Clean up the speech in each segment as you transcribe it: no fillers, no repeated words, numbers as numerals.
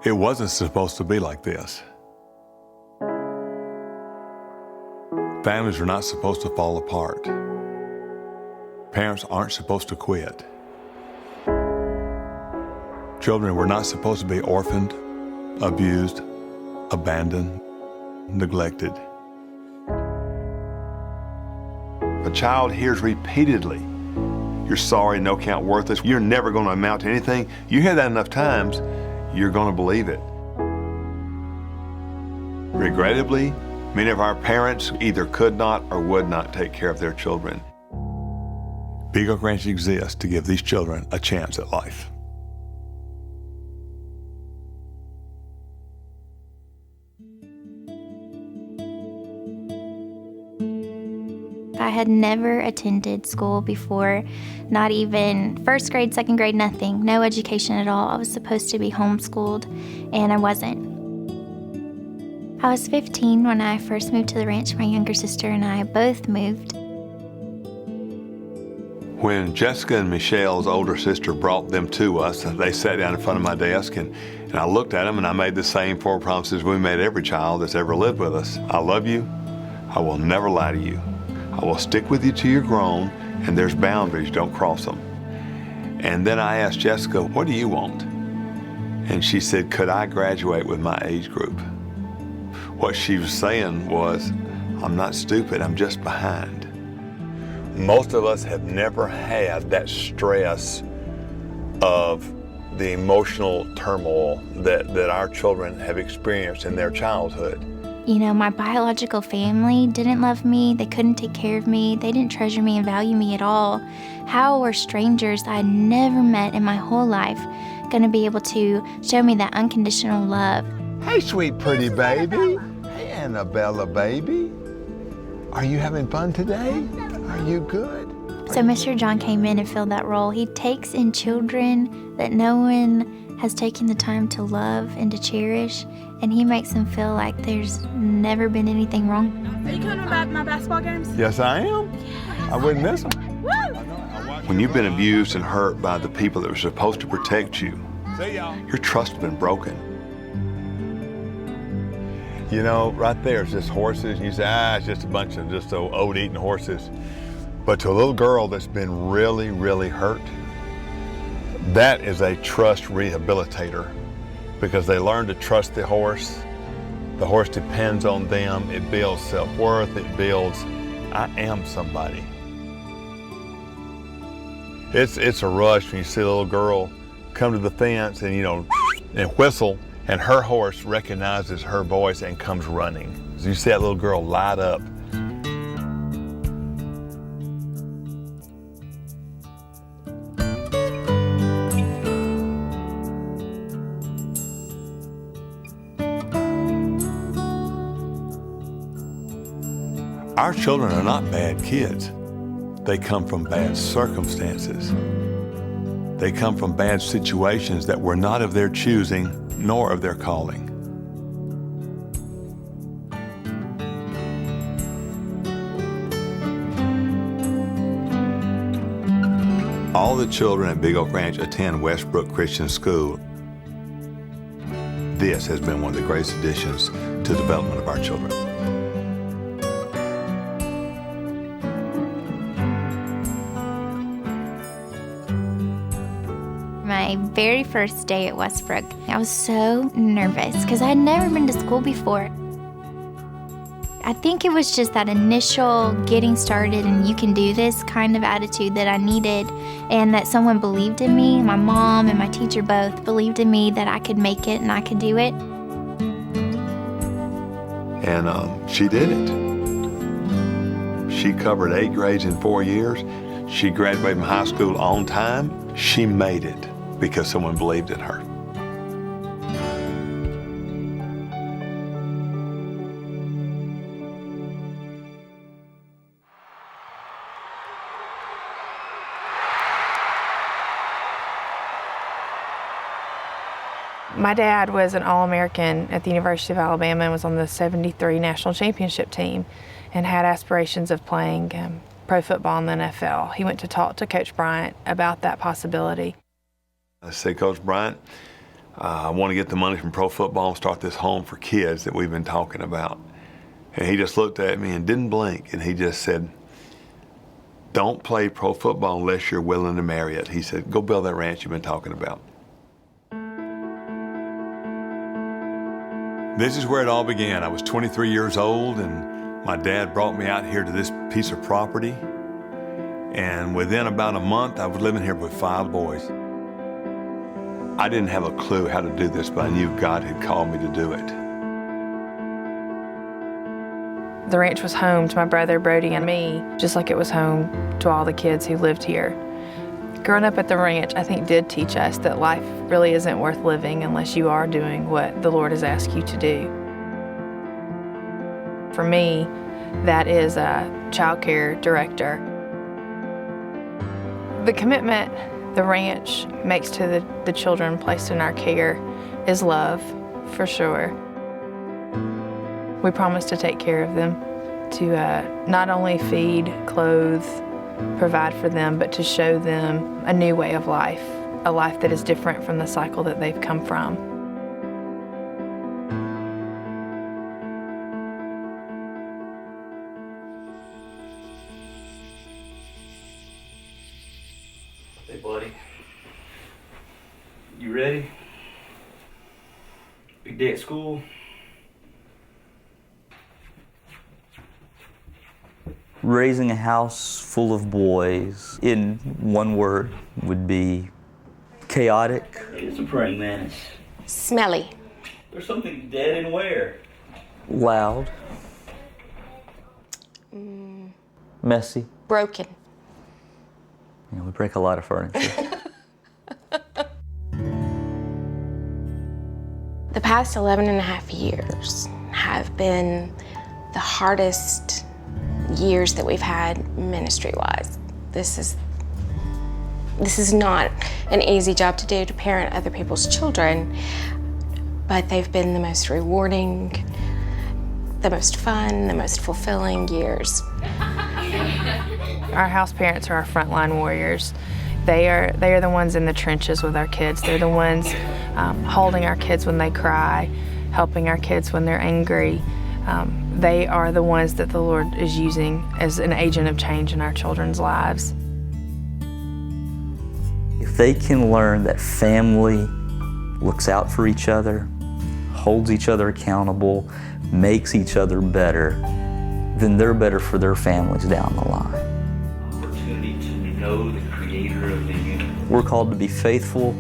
It wasn't supposed to be like this. Families are not supposed to fall apart. Parents aren't supposed to quit. Children were not supposed to be orphaned, abused, abandoned, neglected. A child hears repeatedly, "You're sorry, no count, worthless, you're never going to amount to anything." You hear that enough times, you're going to believe it. Regrettably, many of our parents either could not or would not take care of their children. Big Oak Ranch exists to give these children a chance at life. I had never attended school before, not even first grade, second grade, nothing, no education at all. I was supposed to be homeschooled, and I wasn't. I was 15 when I first moved to the ranch. My younger sister and I both moved. When Jessica and Michelle's older sister brought them to us, they sat down in front of my desk, and I looked at them and I made the same 4 promises we made every child that's ever lived with us. I love you. I will never lie to you. I will stick with you till you're grown, and there's boundaries, don't cross them. And then I asked Jessica, "What do you want?" And she said, "Could I graduate with my age group?" What she was saying was, "I'm not stupid, I'm just behind." Most of us have never had that stress of the emotional turmoil that our children have experienced in their childhood. You know, my biological family didn't love me, they couldn't take care of me, they didn't treasure me and value me at all. How were strangers I'd never met in my whole life gonna be able to show me that unconditional love? Hey, sweet pretty baby. Hey, Annabella baby. Are you having fun today? Are you good? So Mr. John came in and filled that role. He takes in children that no one has taken the time to love and to cherish, and he makes them feel like there's never been anything wrong. Are you coming to my basketball games? Yes, I am. I wouldn't miss them. Woo! When you've been abused and hurt by the people that were supposed to protect you, your trust has been broken. You know, right there, it's just horses. And you say, it's just a bunch of just oat-eating horses. But to a little girl that's been really, really hurt, that is a trust rehabilitator, because they learn to trust the horse. The horse depends on them. It builds self-worth. It builds, I am somebody. It's a rush when you see a little girl come to the fence and, and whistle, and her horse recognizes her voice and comes running. So you see that little girl light up. Our children are not bad kids. They come from bad circumstances. They come from bad situations that were not of their choosing nor of their calling. All the children at Big Oak Ranch attend Westbrook Christian School. This has been one of the greatest additions to the development of our children. My very first day at Westbrook, I was so nervous because I had never been to school before. I think it was just that initial getting started and you can do this kind of attitude that I needed, and that someone believed in me. My mom and my teacher both believed in me that I could make it and I could do it. And she did it. She covered 8 grades in 4 years. She graduated from high school on time. She made it because someone believed in her. My dad was an All-American at the University of Alabama and was on the '73 national championship team and had aspirations of playing pro football in the NFL. He went to talk to Coach Bryant about that possibility. I said, "Coach Bryant, I want to get the money from pro football and start this home for kids that we've been talking about. And he just looked at me and didn't blink, and he just said, don't play pro football unless you're willing to marry it. He said, go build that ranch you've been talking about. This is where it all began. I was 23 years old, and my dad brought me out here to this piece of property. And within about a month, I was living here with 5 boys. I didn't have a clue how to do this, but I knew God had called me to do it. The ranch was home to my brother Brody and me, just like it was home to all the kids who lived here. Growing up at the ranch, I think, did teach us that life really isn't worth living unless you are doing what the Lord has asked you to do. For me, that is a child care director. The commitment the ranch makes to the children placed in our care is love, for sure. We promise to take care of them, to not only feed, clothe, provide for them, but to show them a new way of life, a life that is different from the cycle that they've come from. Hey, buddy. You ready? Big day at school? Raising a house full of boys, in one word, would be chaotic. It's a praying mantis. Smelly. There's something dead in where? Loud. Messy. Broken. Yeah, we break a lot of furniture. The past 11 and a half years have been the hardest years that we've had ministry-wise. This is not an easy job to do, to parent other people's children, but they've been the most rewarding, the most fun, the most fulfilling years. Our house parents are our frontline warriors. They are the ones in the trenches with our kids. They're the ones holding our kids when they cry, helping our kids when they're angry. They are the ones that the Lord is using as an agent of change in our children's lives. If they can learn that family looks out for each other, holds each other accountable, makes each other better, then they're better for their families down the line. Opportunity to know the creator of the universe. We're called to be faithful.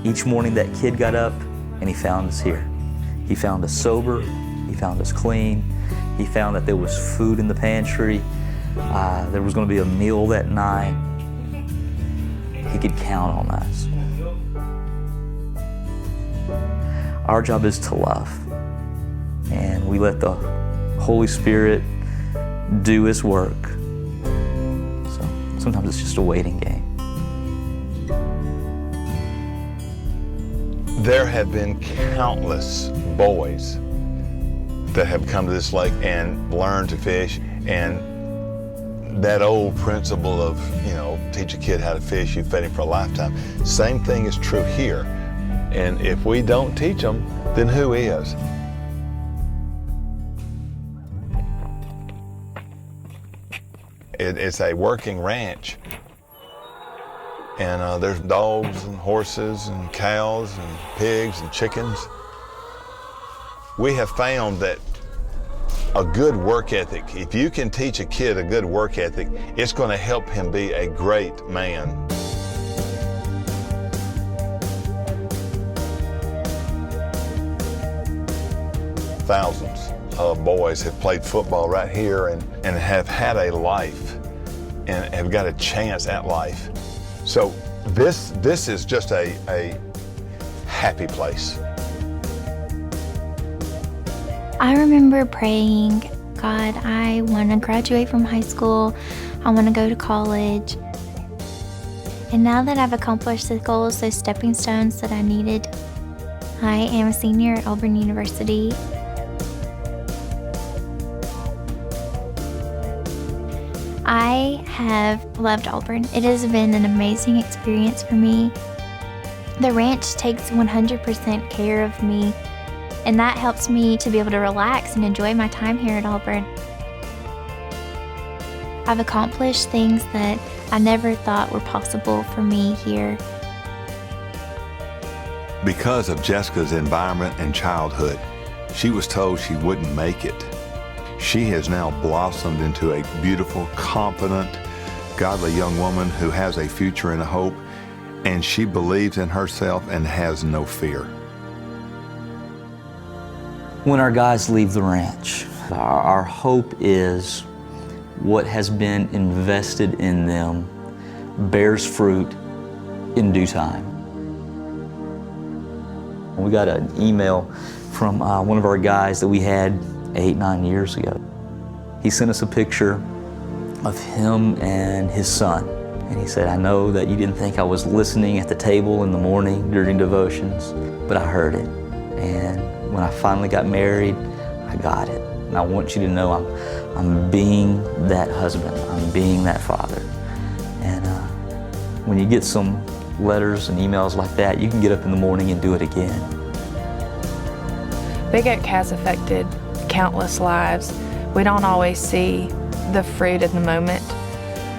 Each morning that kid got up and he found us here. He found us sober, he found us clean, he found that there was food in the pantry, there was going to be a meal that night. He could count on us. Our job is to love, and we let the Holy Spirit do His work. So sometimes it's just a waiting game. There have been countless boys that have come to this lake and learned to fish, and that old principle of, teach a kid how to fish, you fed him for a lifetime. Same thing is true here. And if we don't teach them, then who is? It's a working ranch. And there's dogs and horses and cows and pigs and chickens. We have found that a good work ethic, if you can teach a kid a good work ethic, it's going to help him be a great man. Thousands of boys have played football right here and have had a life and have got a chance at life. So this is just a happy place. I remember praying, God, I want to graduate from high school. I want to go to college. And now that I've accomplished the goals, those stepping stones that I needed, I am a senior at Auburn University. I have loved Auburn. It has been an amazing experience for me. The ranch takes 100% care of me, and that helps me to be able to relax and enjoy my time here at Auburn. I've accomplished things that I never thought were possible for me here. Because of Jessica's environment and childhood, she was told she wouldn't make it. She has now blossomed into a beautiful, confident, godly young woman who has a future and a hope, and she believes in herself and has no fear. When our guys leave the ranch, our hope is what has been invested in them bears fruit in due time. We got an email from one of our guys that we had 8-9 years ago. He sent us a picture of him and his son. And he said, I know that you didn't think I was listening at the table in the morning during devotions, but I heard it. And when I finally got married, I got it. And I want you to know I'm being that husband, I'm being that father. And when you get some letters and emails like that, you can get up in the morning and do it again. Big Oak has affected countless lives. We don't always see the fruit in the moment,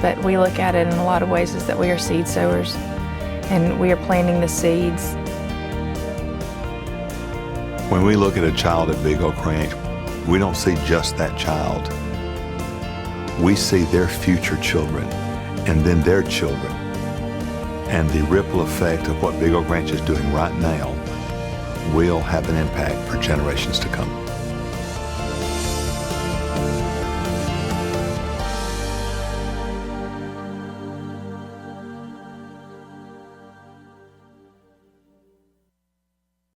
but we look at it in a lot of ways as that we are seed sowers and we are planting the seeds. When we look at a child at Big Oak Ranch, we don't see just that child. We see their future children and then their children. And the ripple effect of what Big Oak Ranch is doing right now will have an impact for generations to come.